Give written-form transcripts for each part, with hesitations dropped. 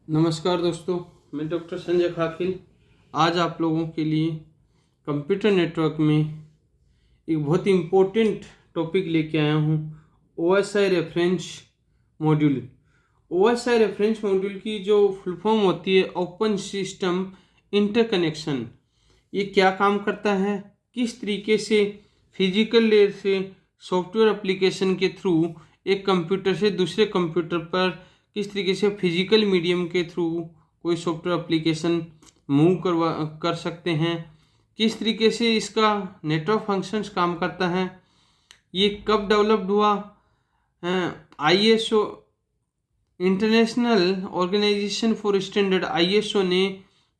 नमस्कार दोस्तों, मैं डॉक्टर संजय खाकिल आज आप लोगों के लिए कंप्यूटर नेटवर्क में एक बहुत ही इम्पोर्टेंट टॉपिक लेके आया हूँ। OSI reference module. OSI reference module की जो फुल फॉर्म होती है ओपन सिस्टम इंटरकनेक्शन। ये क्या काम करता है, किस तरीके से फिजिकल लेयर से सॉफ्टवेयर एप्लीकेशन के थ्रू एक कंप्यूटर से दूसरे कंप्यूटर पर किस तरीके से फिजिकल मीडियम के थ्रू कोई सॉफ्टवेयर एप्लीकेशन मूव कर सकते हैं, किस तरीके से इसका नेटवर्क फंक्शंस काम करता है, ये कब डेवलप्ड हुआ। ISO international organisation for standard ISO ने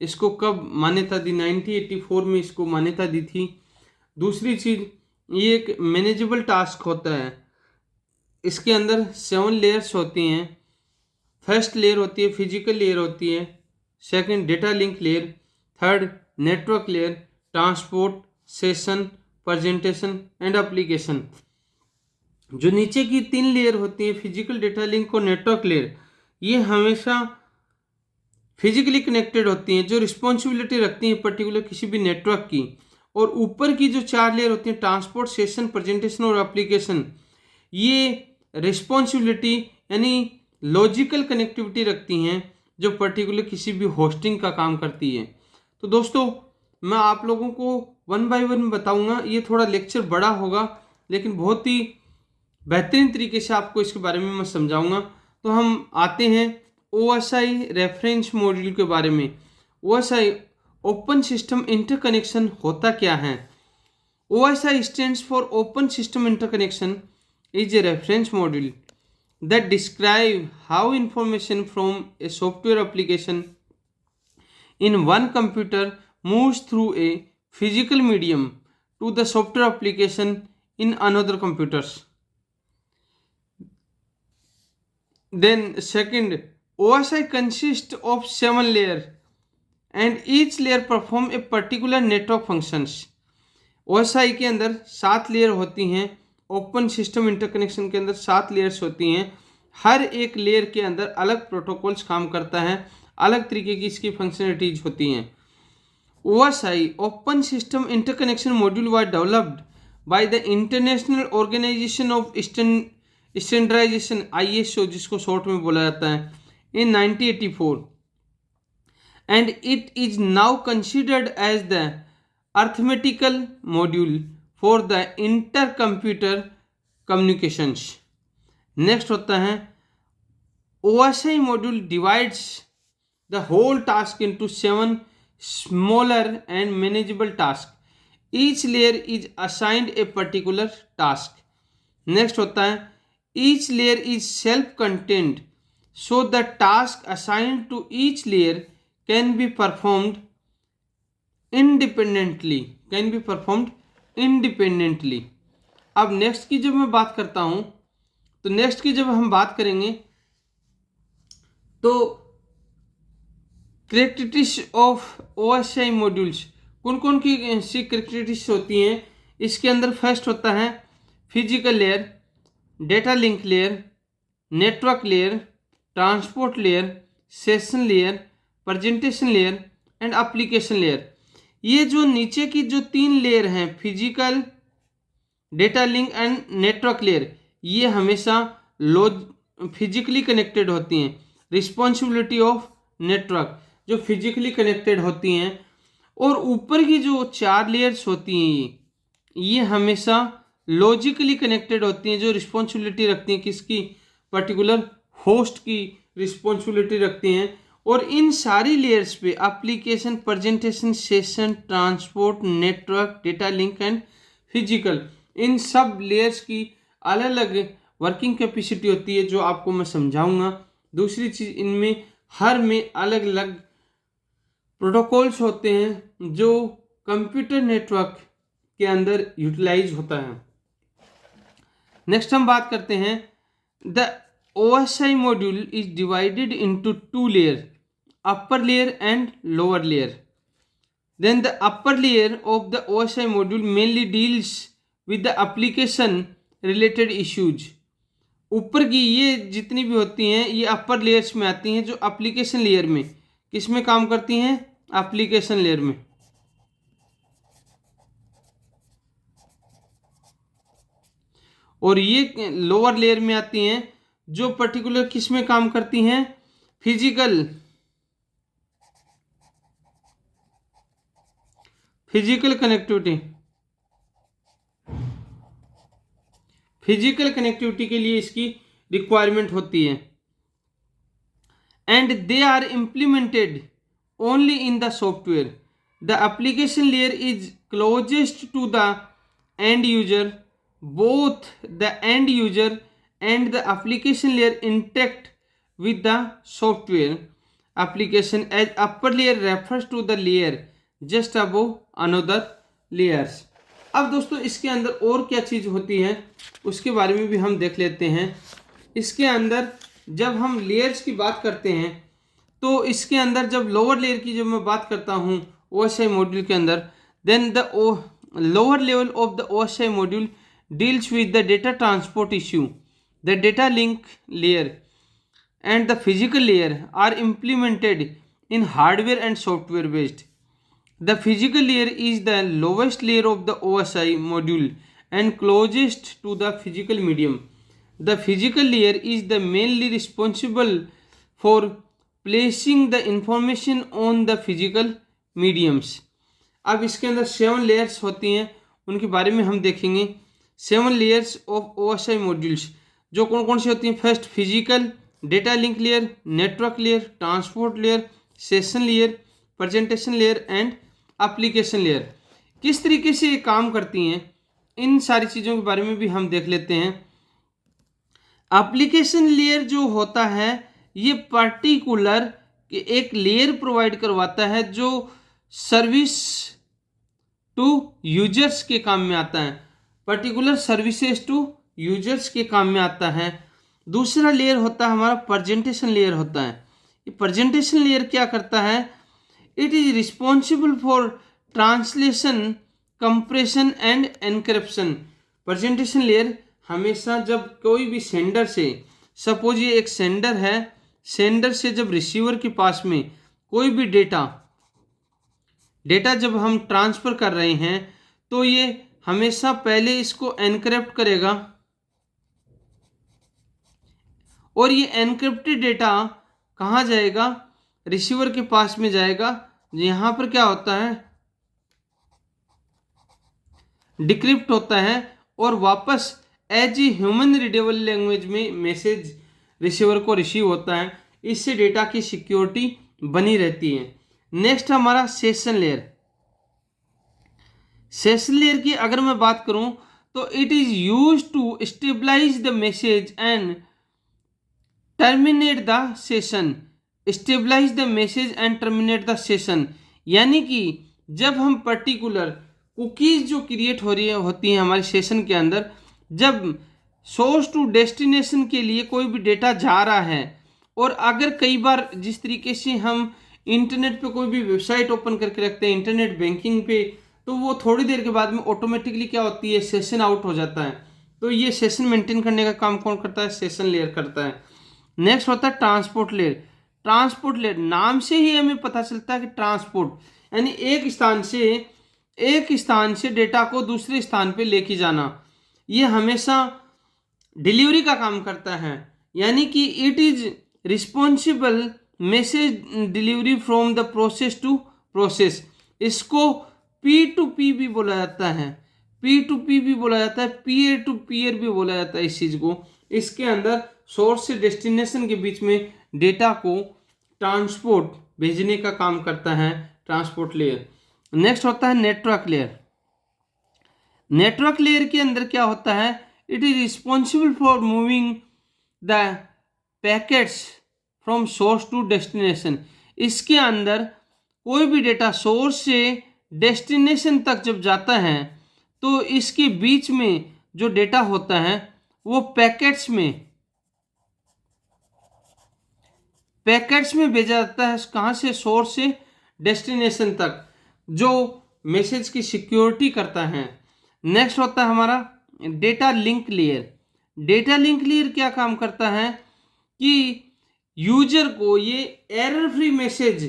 इसको कब मान्यता दी, 1984 में इसको मान्यता दी थी। दूसरी चीज़, ये एक मैनेजेबल टास्क होता है। इसके अंदर 7 लेयर्स होती हैं। फर्स्ट लेयर होती है फिजिकल लेयर होती है, second data link layer, third network layer, transport, session, presentation and application. जो नीचे की 3 लेयर होती है फिजिकल, डेटा लिंक और नेटवर्क लेयर, ये हमेशा फिजिकली कनेक्टेड होती हैं, जो रिस्पॉन्सिबिलिटी रखती हैं पर्टिकुलर किसी भी नेटवर्क की। और ऊपर की जो 4 लेयर होती हैं ट्रांसपोर्ट, सेशन, प्रेजेंटेशन और एप्लीकेशन, ये रिस्पॉन्सिबिलिटी यानी लॉजिकल कनेक्टिविटी रखती हैं, जो पर्टिकुलर किसी भी होस्टिंग का काम करती है। तो दोस्तों, मैं आप लोगों को 1 बाय 1 बताऊंगा। ये थोड़ा लेक्चर बड़ा होगा, लेकिन बहुत ही बेहतरीन तरीके से आपको इसके बारे में मैं समझाऊंगा। तो हम आते हैं OSI रेफरेंस मॉड्यूल के बारे में। OSI ओपन सिस्टम इंटरकनेक्शन होता क्या है। OSI stands for open system interconnection is a reference module that describe how information from a software application in one computer moves through a physical medium to the software application in another computers. Then second, OSI consists of 7 layers and each layer perform a particular network functions. OSI के अंदर 7 layer होती हैं। Open system interconnection के अंदर 7 layers होती हैं। हर एक layer के अंदर अलग प्रोटोकॉल्स काम करता है, अलग तरीके की इसकी फंक्शनलिटीज होती हैं। OSI open system interconnection module was developed by the international organisation of standardisation ISO, जिसको शॉर्ट में बोला जाता है, in 1984 and it is now considered as the arithmetical module for the intercomputer communications. Next होता है OSI module divides the whole task into 7 smaller and manageable tasks. Each layer is assigned a particular task. Next होता है each layer is self-contained, so the task assigned to each layer can be performed independently. अब next की जब मैं बात करता हूं, तो नेक्स्ट की जब हम बात करेंगे तो कैरेक्टरिस्टिक्स ऑफ OSI मॉड्यूल्स, कौन कौन की ऐसी कैरेक्टरिस्टिक्स होती हैं। इसके अंदर फर्स्ट होता है physical layer, data link layer, network layer, transport layer, session layer, presentation layer and application layer. ये जो नीचे की जो 3 लेयर हैं physical, data link and network layer, ये हमेशा फिजिकली कनेक्टेड होती हैं। रिस्पॉन्सिबिलिटी ऑफ नेटवर्क जो फिजिकली कनेक्टेड होती हैं। और ऊपर की जो 4 लेयर्स होती हैं ये हमेशा लॉजिकली कनेक्टेड होती हैं, जो रिस्पॉन्सिबिलिटी रखती हैं किसकी, पर्टिकुलर होस्ट की रिस्पॉन्सिबिलिटी रखती हैं। और इन सारी लेयर्स पे application, presentation, session, transport, network, data link and physical, इन सब लेयर्स की अलग अलग वर्किंग कैपेसिटी होती है, जो आपको मैं समझाऊंगा। दूसरी चीज़, इनमें हर में अलग अलग प्रोटोकॉल्स होते हैं जो कंप्यूटर नेटवर्क के अंदर यूटिलाइज होता है। नेक्स्ट हम बात करते हैं the OSI module is divided into 2 layers, upper layer and lower layer. Then the upper layer of the OSI module mainly deals with the application related issues, ऊपर की ये जितनी भी होती हैं ये अपर लेयर्स में आती हैं, जो एप्लीकेशन लेयर में किस में काम करती हैं, एप्लीकेशन लेयर में। और ये लोअर लेयर में आती हैं जो पर्टिकुलर किस में काम करती हैं, फिजिकल कनेक्टिविटी। फिजिकल कनेक्टिविटी के लिए इसकी रिक्वायरमेंट होती है। And they are implemented only in the software. The application layer is closest to the end user. Both the end user and the application layer interact with the software application, as upper layer refers to the layer just above another layers। अब दोस्तों इसके अंदर और क्या चीज़ होती है उसके बारे में भी हम देख लेते हैं। इसके अंदर जब हम लेयर्स की बात करते हैं तो इसके अंदर जब लोअर लेयर की जब मैं बात करता हूँ OSI मॉड्यूल के अंदर, then the lower level of the OSI module deals with the data transport issue. The data link layer and the physical layer are implemented in hardware and software based. The physical layer is the lowest layer of the OSI module and closest to the physical medium. The physical layer is the mainly responsible for placing the information on the physical mediums. अब इसके अंदर 7 layers होती हैं, उनके बारे में हम देखेंगे। 7 layers of OSI modules जो कौन कौन सी होती हैं। First physical, data link layer, network layer, transport layer, session layer, presentation layer and application layer. किस तरीके से ये काम करती हैं इन सारी चीज़ों के बारे में भी हम देख लेते हैं। एप्लीकेशन लेयर जो होता है ये पर्टिकुलर एक लेयर प्रोवाइड करवाता है जो सर्विस टू यूजर्स के काम में आता है, पर्टिकुलर सर्विसेज टू यूजर्स के काम में आता है। दूसरा लेयर होता है हमारा प्रेजेंटेशन लेयर होता है। ये प्रेजेंटेशन लेयर क्या करता है, it is responsible for translation, compression end encryption. Presentation layer हमेशा जब कोई भी सेंडर से, सपोज ये एक सेंडर है, सेंडर से जब रिसीवर के पास में कोई भी डेटा जब हम ट्रांसफ़र कर रहे हैं तो ये हमेशा पहले इसको एनक्रिप्ट करेगा और ये एनक्रिप्टेड डेटा कहाँ जाएगा, रिसीवर के पास में जाएगा। यहाँ पर क्या होता है, डिक्रिप्ट होता है और वापस as a human readable language में मैसेज रिसीवर को रिसीव होता है। इससे डेटा की सिक्योरिटी बनी रहती है। नेक्स्ट हमारा सेशन लेयर। सेशन लेयर की अगर मैं बात करूं तो it is used to stabilise the message and terminate the session. Stabilise the message and terminate the session, यानी कि जब हम पर्टिकुलर कुकीज़ जो क्रिएट होती हैं हमारे सेशन के अंदर, जब सोर्स टू डेस्टिनेशन के लिए कोई भी डेटा जा रहा है और अगर कई बार जिस तरीके से हम इंटरनेट पे कोई भी वेबसाइट ओपन करके रखते हैं इंटरनेट बैंकिंग पे, तो वो थोड़ी देर के बाद में ऑटोमेटिकली क्या होती है, सेशन आउट हो जाता है। तो ये सेशन मेंटेन करने का काम कौन करता है, सेशन लेयर करता है। नेक्स्ट होता है ट्रांसपोर्ट लेयर। ट्रांसपोर्ट लेयर नाम से ही हमें पता चलता है कि ट्रांसपोर्ट यानी एक स्थान से डेटा को दूसरे स्थान पे लेके जाना। ये हमेशा डिलीवरी का काम करता है, यानी कि it is responsible message delivery from the process to process. इसको P2P भी बोला जाता है, P2P भी बोला जाता है, पीयर टू पीयर भी बोला जाता है इस चीज़ को। इसके अंदर सोर्स से डेस्टिनेशन के बीच में डेटा को ट्रांसपोर्ट भेजने का काम करता है ट्रांसपोर्ट लेयर। नेक्स्ट होता है नेटवर्क लेयर। नेटवर्क लेयर के अंदर क्या होता है, it is responsible for moving the packets from source to destination. इसके अंदर कोई भी डेटा सोर्स से डेस्टिनेशन तक जब जाता है तो इसके बीच में जो डेटा होता है वो पैकेट्स में भेजा जाता है। कहाँ से, सोर्स से डेस्टिनेशन तक, जो मैसेज की सिक्योरिटी करता है। नेक्स्ट होता है हमारा data link layer. Data link layer क्या काम करता है कि यूजर को ये एरर फ्री मैसेज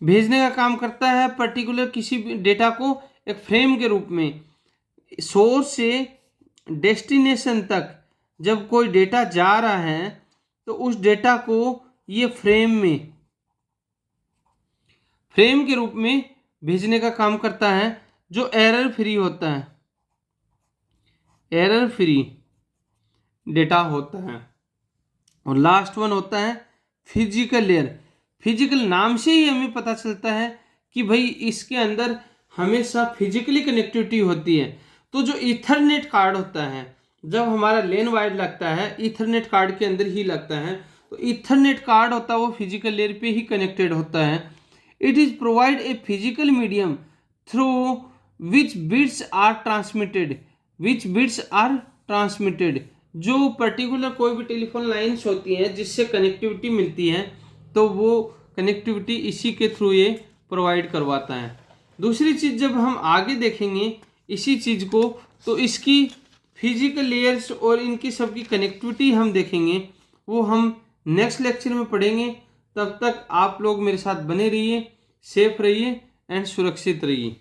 भेजने का काम करता है, पर्टिकुलर किसी भी डेटा को एक फ्रेम के रूप में सोर्स से डेस्टिनेशन तक जब कोई डेटा जा रहा है तो उस डेटा को ये फ्रेम के रूप में भेजने का काम करता है, जो एरर फ्री होता है, एरर फ्री डेटा होता है। और लास्ट वन होता है फिजिकल लेयर। फिजिकल नाम से ही हमें पता चलता है कि भाई इसके अंदर हमेशा फिजिकली कनेक्टिविटी होती है। तो जो ईथरनेट कार्ड होता है, जब हमारा लेन वायर लगता है ईथरनेट कार्ड के अंदर ही लगता है, तो ईथरनेट कार्ड होता है वो फिजिकल लेयर पे ही कनेक्टेड होता है। It is provide a physical medium through which bits are transmitted. जो पर्टिकुलर कोई भी टेलीफोन लाइन्स होती हैं जिससे कनेक्टिविटी मिलती है, तो वो कनेक्टिविटी इसी के थ्रू ये प्रोवाइड करवाता है। दूसरी चीज़ जब हम आगे देखेंगे इसी चीज़ को, तो इसकी फिजिकल लेयर्स और इनकी सबकी कनेक्टिविटी हम देखेंगे, वो हम नेक्स्ट लेक्चर में पढ़ेंगे। तब तक आप लोग मेरे साथ बने रहिए, सेफ रहिए एंड सुरक्षित रहिए।